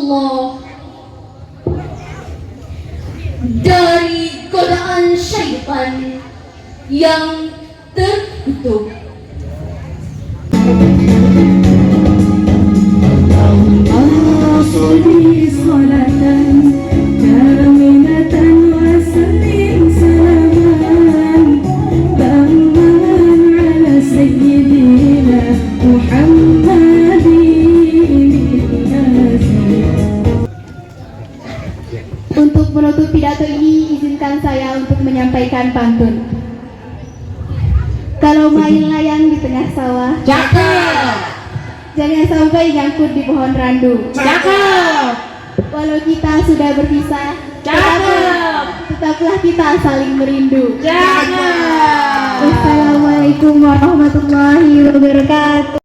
Allah dari godaan syaitan yang terkutuk. Allah salli salatan kaminatan wa sallim salaman tamman ala sayyidina Muhammadin. Untuk menutup pidato ini, izinkan saya untuk menyampaikan pantun. Kalau main layang di tengah sawah, Cakep. jangan sampai nyangkut di pohon randu. Cakep. Walau kita sudah berpisah, Cakep. tetaplah kita saling merindu. Cakep. Wassalamualaikum warahmatullahi wabarakatuh.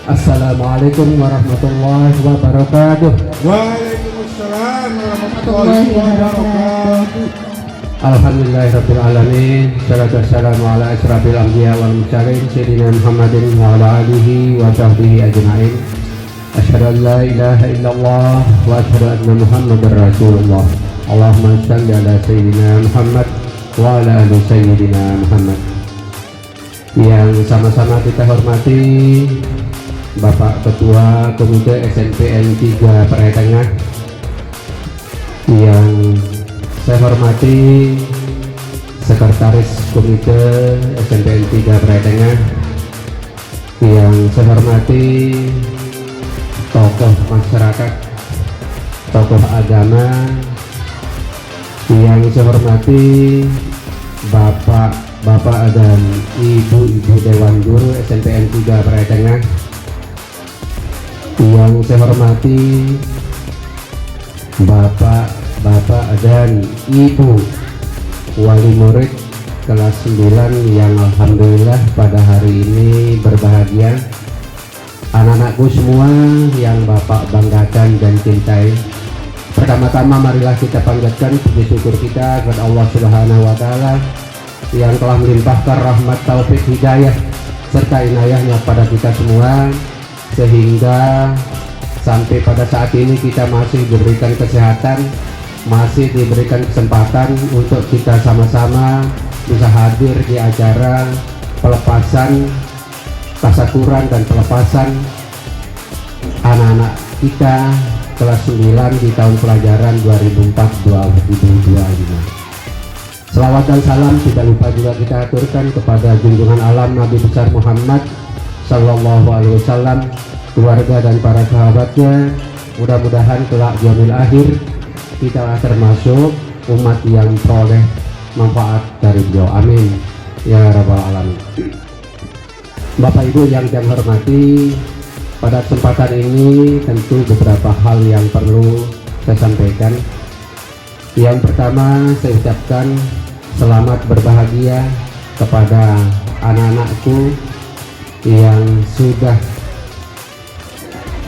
Assalamualaikum warahmatullahi wabarakatuh. Waalaikumsalam warahmatullahi wabarakatuh. Alhamdulillahirabbil alamin. Shalatu wassalamu ala asyrafil anbiya wal mursalin sayyidina Muhammadin wa ala alihi wa sahbihi ajmain. asyhadu an la ilaha illallah wa asyhadu anna Muhammadar Rasulullah. Allahumma shalli ala sayyidina Muhammad wa ala ali sayyidina Muhammad. Yang sama-sama kita hormati Bapak Ketua Komite SNPN 3 Perai Tengah, yang saya hormati Sekretaris Komite SNPN 3 Perai Tengah, yang saya hormati tokoh masyarakat, tokoh agama, yang saya hormati Bapak dan Ibu-Ibu Dewan Guru SNPN 3 Perai Tengah, yang saya hormati Bapak dan Ibu Wali Murid kelas 9 yang alhamdulillah pada hari ini berbahagia. Anak-anakku semua yang Bapak banggakan dan cintai, pertama-tama marilah kita panjatkan puji syukur kita kepada Allah Subhanahu wa Ta'ala yang telah melimpahkan rahmat, taufik, hidayah serta inayahnya pada kita semua, sehingga sampai pada saat ini kita masih diberikan kesehatan, masih diberikan kesempatan untuk kita sama-sama bisa hadir di acara pelepasan tasakuran dan pelepasan anak-anak kita kelas 9 di tahun pelajaran 2004-2025. Selawat dan salam tidak lupa juga kita aturkan kepada junjungan alam Nabi besar Muhammad Sallallahu Alaihi Wasallam, keluarga dan para sahabatnya. Mudah-mudahan kelak yaumil akhir kita termasuk umat yang peroleh manfaat dari beliau. Amin ya rabbal alamin. Bapak Ibu yang saya hormati, pada kesempatan ini tentu beberapa hal yang perlu saya sampaikan. Yang pertama, saya ucapkan selamat berbahagia kepada anak-anakku yang sudah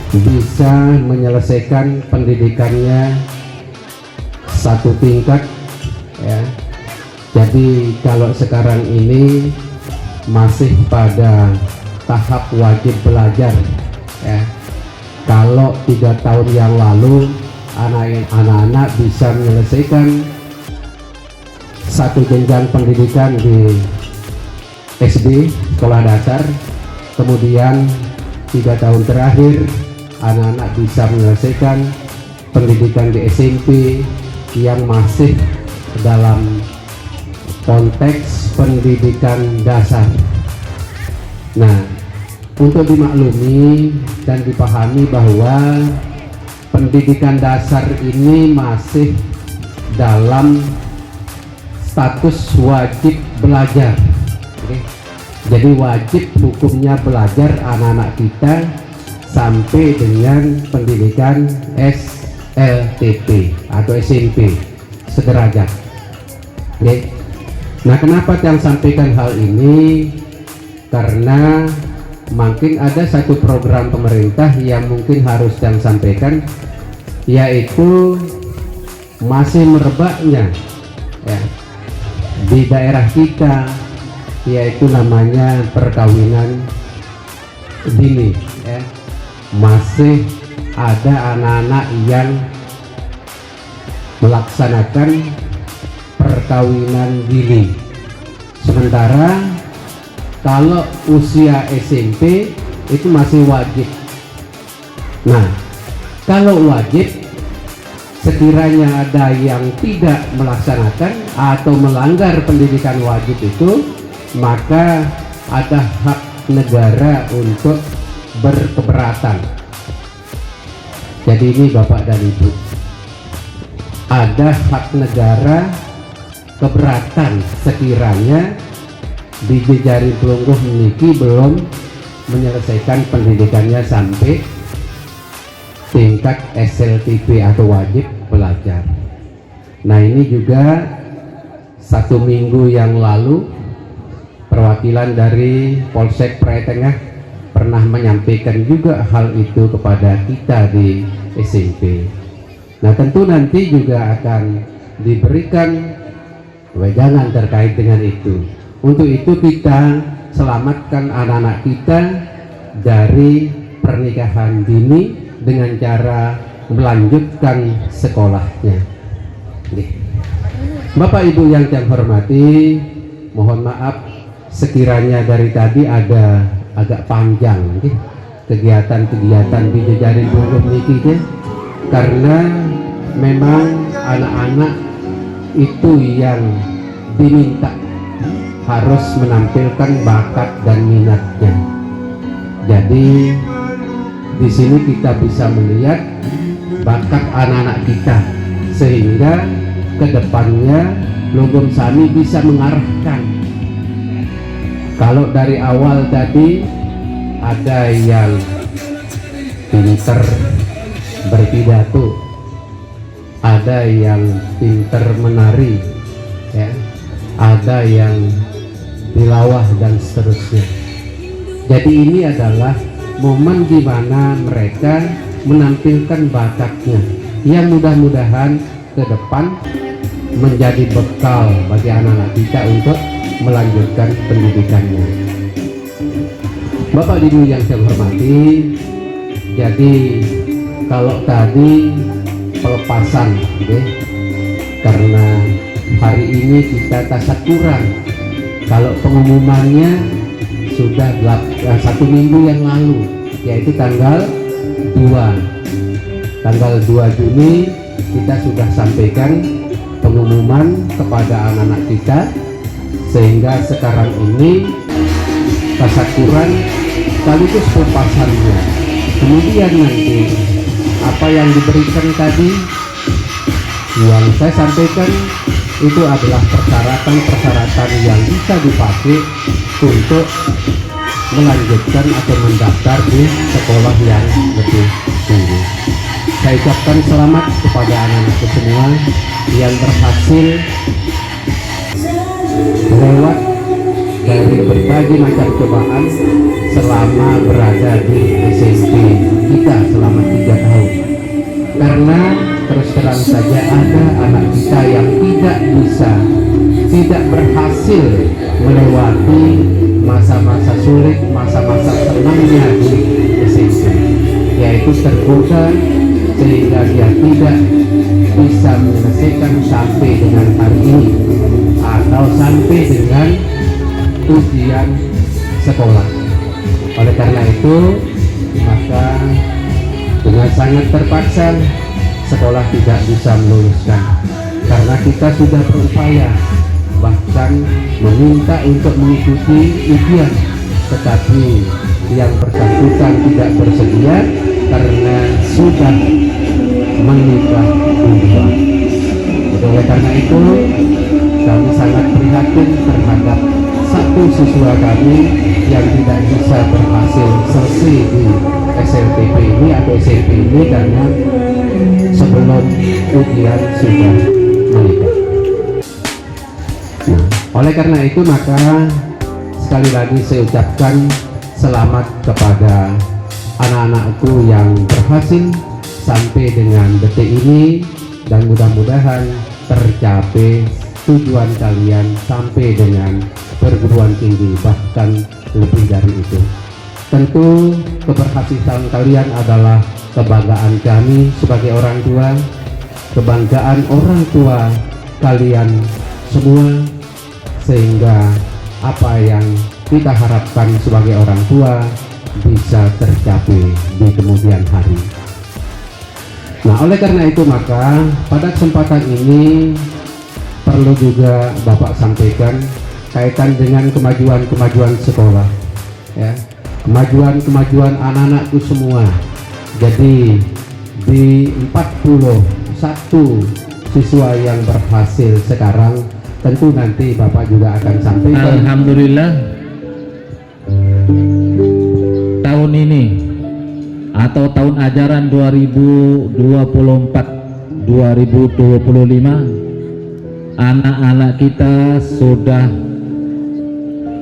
bisa menyelesaikan pendidikannya satu tingkat, ya. Jadi kalau sekarang ini masih pada tahap wajib belajar, ya. Kalau 3 tahun yang lalu anak-anak bisa menyelesaikan satu jenjang pendidikan di SD, sekolah dasar, kemudian 3 tahun terakhir anak-anak bisa menyelesaikan pendidikan di SMP yang masih dalam konteks pendidikan dasar. Nah, untuk dimaklumi dan dipahami bahwa pendidikan dasar ini masih dalam status wajib belajar. Oke. Jadi wajib hukumnya belajar anak-anak kita sampai dengan pendidikan SLTP atau SMP sederajat. Oke. Nah, kenapa yang sampaikan hal ini? Karena mungkin ada satu program pemerintah yang mungkin harus yang sampaikan, yaitu masih merebaknya, ya, di daerah kita, yaitu namanya perkawinan dini, ya. Masih ada anak-anak yang melaksanakan perkawinan dini, sementara kalau usia SMP itu masih wajib. Nah, kalau wajib, sekiranya ada yang tidak melaksanakan atau melanggar pendidikan wajib itu, maka ada hak negara untuk berkeberatan. Jadi ini Bapak dan Ibu, ada hak negara keberatan sekiranya di jejari pelungguh memiliki belum menyelesaikan pendidikannya sampai tingkat SLTP atau wajib belajar. Nah, ini juga 1 minggu yang lalu perwakilan dari Polsek Perai Tengah pernah menyampaikan juga hal itu kepada kita di SMP. Nah, tentu nanti juga akan diberikan wejangan terkait dengan itu. Untuk itu kita selamatkan anak-anak kita dari pernikahan dini dengan cara melanjutkan sekolahnya. Bapak Ibu yang saya hormati, mohon maaf sekiranya dari tadi ada agak panjang kegiatan-kegiatan di jejaring burung niki, karena memang anak-anak itu yang diminta harus menampilkan bakat dan minatnya. Jadi di sini kita bisa melihat bakat anak-anak kita, sehingga kedepannya Logom Sami bisa mengarahkan. Kalau dari awal tadi ada yang pinter berpidato, ada yang pinter menari, ya, ada yang tilawah dan seterusnya. Jadi ini adalah momen di mana mereka menampilkan bakatnya, yang mudah-mudahan ke depan menjadi bekal bagi anak-anak kita untuk melanjutkan pendidikannya. Bapak Ibu yang saya hormati, jadi kalau tadi pelepasan, karena hari ini kita tasyakuran, kalau pengumumannya sudah 1 minggu yang lalu, yaitu tanggal 2 Juni kita sudah sampaikan pengumuman kepada anak-anak kita, sehingga sekarang ini tasyakuran sekaligus pelepasannya. Kemudian nanti apa yang diberikan tadi yang saya sampaikan itu adalah persyaratan-persyaratan yang bisa dipakai untuk melanjutkan atau mendaftar di sekolah yang lebih tinggi. Saya ucapkan selamat kepada anak-anak semua yang berhasil lewat dari berbagai macam cobaan selama berada di SMP kita selama 3 tahun. Karena terus terang saja ada anak kita yang tidak berhasil melewati masa-masa sulit, masa-masa senangnya di SMP, yaitu tergoda sehingga dia tidak bisa menyelesaikan sampai dengan hari ini atau sampai dengan ujian sekolah. Oleh karena itu, maka dengan sangat terpaksa sekolah tidak bisa meluluskan, karena kita sudah berupaya bahkan meminta untuk mengikuti ujian, tetapi yang bersangkutan tidak bersedia karena sudah menikah duluan. Oleh karena itu kami sangat prihatin terhadap satu siswa kami yang tidak bisa berhasil selesai di SLTP ini atau SMP ini karena sebelum ujian sudah menikah. Nah, oleh karena itu maka sekali lagi saya ucapkan selamat kepada anak-anakku yang berhasil sampai dengan detik ini, dan mudah-mudahan tercapai tujuan kalian sampai dengan perguruan tinggi, bahkan lebih dari itu. Tentu keberhasilan kalian adalah kebanggaan kami sebagai orang tua, kebanggaan orang tua kalian semua, sehingga apa yang kita harapkan sebagai orang tua bisa tercapai di kemudian hari. Nah, oleh karena itu maka pada kesempatan ini perlu juga Bapak sampaikan kaitan dengan kemajuan-kemajuan sekolah, ya, kemajuan anak-anakku semua. Jadi di 41 siswa yang berhasil sekarang, tentu nanti Bapak juga akan sampaikan. Alhamdulillah, tahun ini atau tahun ajaran 2024-2025 anak-anak kita sudah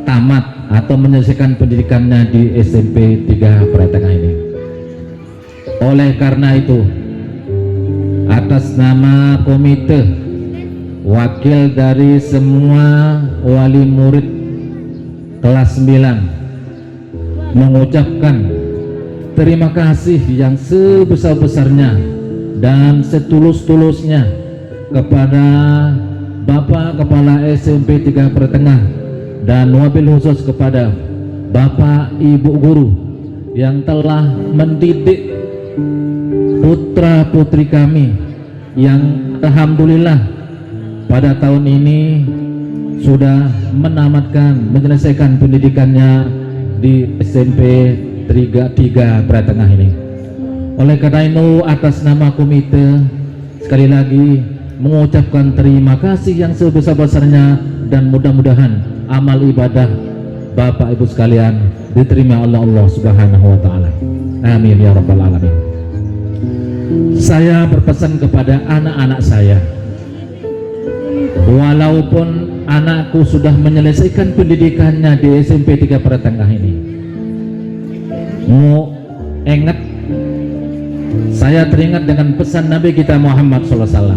tamat atau menyelesaikan pendidikannya di SMP 3 Praitengah ini. Oleh karena itu, atas nama komite wakil dari semua wali murid kelas 9 mengucapkan berterima kasih yang sebesar-besarnya dan setulus-tulusnya kepada Bapak Kepala SMP 3 Pretengah dan wabil khusus kepada Bapak Ibu Guru yang telah mendidik putra-putri kami yang alhamdulillah pada tahun ini sudah menyelesaikan pendidikannya di SMP 3 Pretengah ini. Oleh karena itu, atas nama komite sekali lagi mengucapkan terima kasih yang sebesar-besarnya dan mudah-mudahan amal ibadah Bapak Ibu sekalian diterima oleh Allah Subhanahu wa taala. Amin ya rabbal alamin. Saya berpesan kepada anak-anak saya, walaupun anakku sudah menyelesaikan pendidikannya di SMP 3 Pretengah ini, mau ingat, saya teringat dengan pesan Nabi kita Muhammad SAW.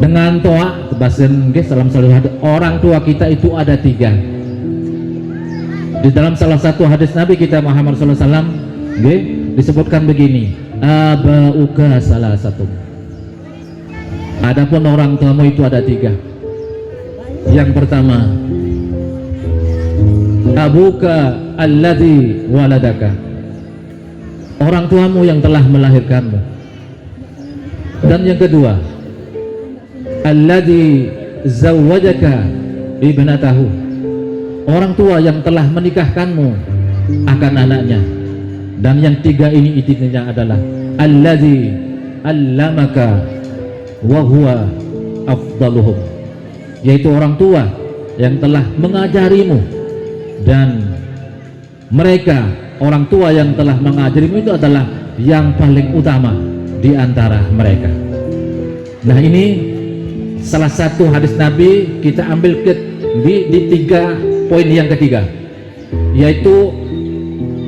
Dengan toa bahasan salam salawat, orang tua kita itu ada 3. Di dalam salah satu hadis Nabi kita Muhammad SAW disebutkan begini, abauka salah satu. Adapun orang tuamu itu ada 3. Yang pertama, abuka alladzi waladaka, orang tuamu yang telah melahirkanmu. Dan yang kedua, alladzi zawwajaka ibnatahu, orang tua yang telah menikahkanmu akan anaknya. Dan yang 3 ini intinya adalah alladzi allamaka wa huwa afdaluhum, yaitu orang tua yang telah mengajarimu, dan mereka orang tua yang telah mengajarimu itu adalah yang paling utama di antara mereka. Nah, ini salah satu hadis Nabi, kita ambil di 3 poin yang ketiga, yaitu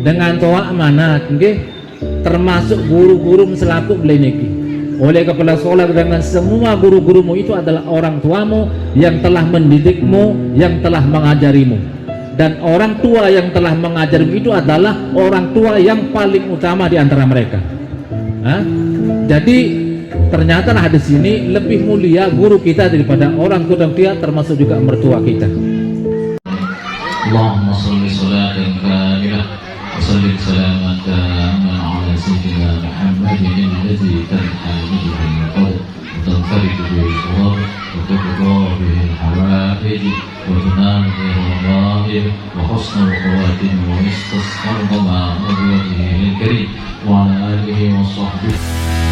dengan toa amanat, termasuk guru-guru selaku beleniki. Oleh kepala sekolah dengan semua guru-gurumu itu adalah orang tuamu yang telah mendidikmu, yang telah mengajarimu. Dan orang tua yang telah mengajarimu itu adalah orang tua yang paling utama di antara mereka. Jadi ternyata hadis ini lebih mulia guru kita daripada orang tua dia, termasuk juga mertua kita. Allahumma sholli sholatan kamilah wa sallim salaman taman ala sayyidina Muhammadin alladzi tanhalu bihi al-qadr wa tanfaridu bihi al-ghurab wa tuqda bihi al-hawaij wa tunalu bihi al-ghadaib wa husnul khawatim wa istasqar bi wajhihi al-karim wa ala alihi wa sahbihi